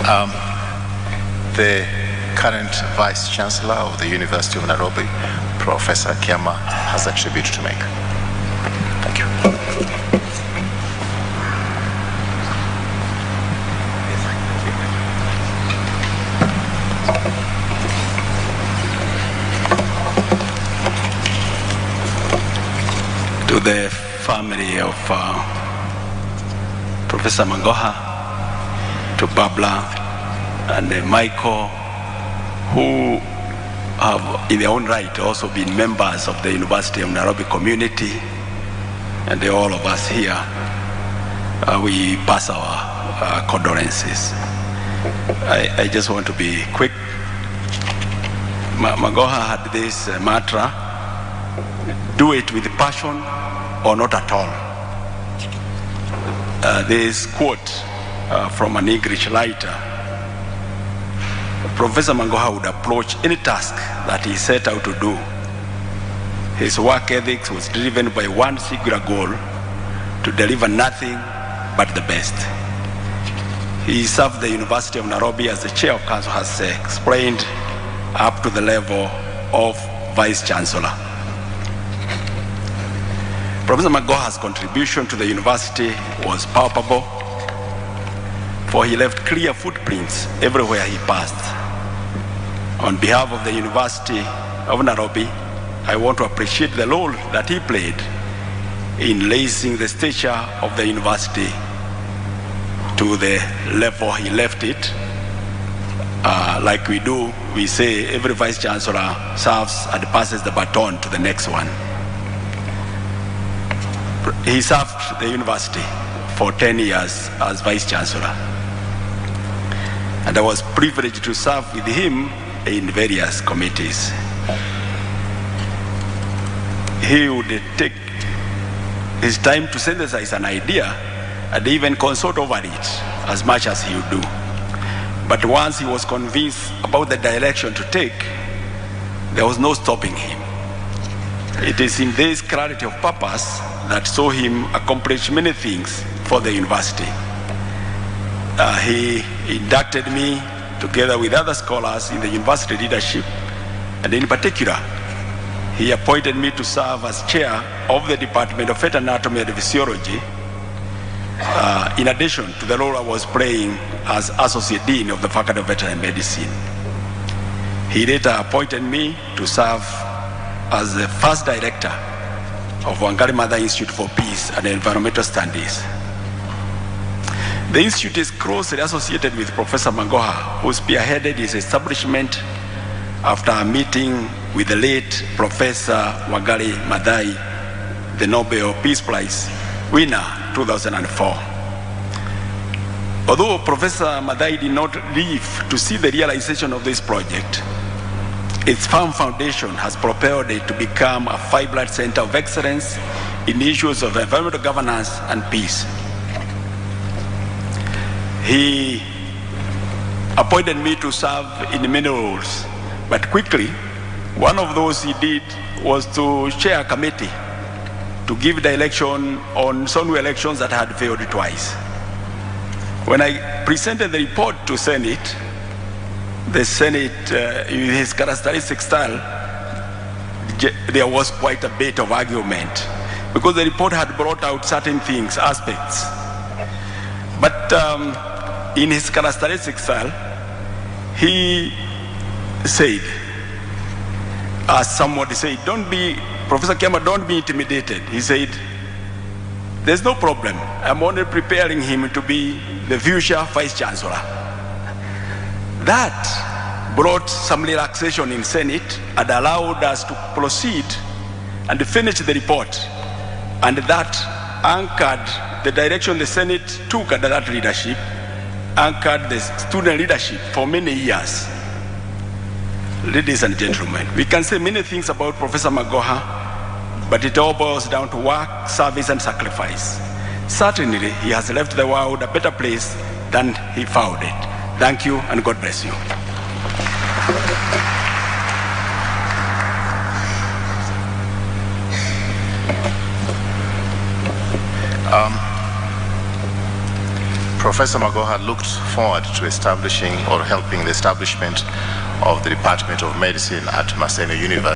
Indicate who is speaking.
Speaker 1: The current Vice Chancellor of the University of Nairobi, Professor Kiamba, has a tribute to make. Thank you.
Speaker 2: To the family of Professor Magoha, to Babla and Michael, who have in their own right also been members of the University of Nairobi community, and all of us here, we pass our condolences. I just want to be quick. Magoha had this mantra: do it with passion or not at all. This quote from an English writer: Professor Magoha would approach any task that he set out to do. His work ethics was driven by one singular goal: to deliver nothing but the best. He served the University of Nairobi as the Chair of Council, has explained, up to the level of Vice Chancellor. Professor Magoha's contribution to the university was palpable, for he left clear footprints everywhere he passed. On behalf of the University of Nairobi, I want to appreciate the role that he played in raising the stature of the university to the level he left it. Like we do, we say every Vice Chancellor serves and passes the baton to the next one. He served the university for 10 years as Vice Chancellor, and I was privileged to serve with him in various committees. He would take his time to synthesize an idea and even consult over it as much as he would do. But once he was convinced about the direction to take, there was no stopping him. It is in this clarity of purpose that saw him accomplish many things for the university. He inducted me together with other scholars in the university leadership, and in particular, he appointed me to serve as chair of the Department of Fetal Anatomy and Physiology, in addition to the role I was playing as Associate Dean of the Faculty of Veterinary Medicine. He later appointed me to serve as the first director of Wangari Maathai Institute for Peace and Environmental Studies. The institute is closely associated with Professor Magoha, who spearheaded its establishment after a meeting with the late Professor Wangari Maathai, the Nobel Peace Prize winner 2004. Although Professor Maathai did not live to see the realization of this project, its firm foundation has propelled it to become a vibrant center of excellence in issues of environmental governance and peace. He appointed me to serve in many roles, but quickly, one of those he did was to chair a committee to give direction on some elections that had failed twice. When I presented the report to Senate, the Senate, in his characteristic style, there was quite a bit of argument, because the report had brought out certain things, aspects. But in his characteristic style, he said, as somebody said, Professor Kiamba, don't be intimidated. He said, there's no problem. I'm only preparing him to be the future Vice Chancellor. That brought some relaxation in Senate and allowed us to proceed and finish the report. And that anchored the direction the Senate took under that leadership, anchored the student leadership for many years. Ladies and gentlemen, we can say many things about Professor Magoha, but it all boils down to work, service, and sacrifice. Certainly, he has left the world a better place than he found it. Thank you, and God bless you.
Speaker 1: Professor Magoha looked forward to establishing or helping the establishment of the Department of Medicine at Maseno University.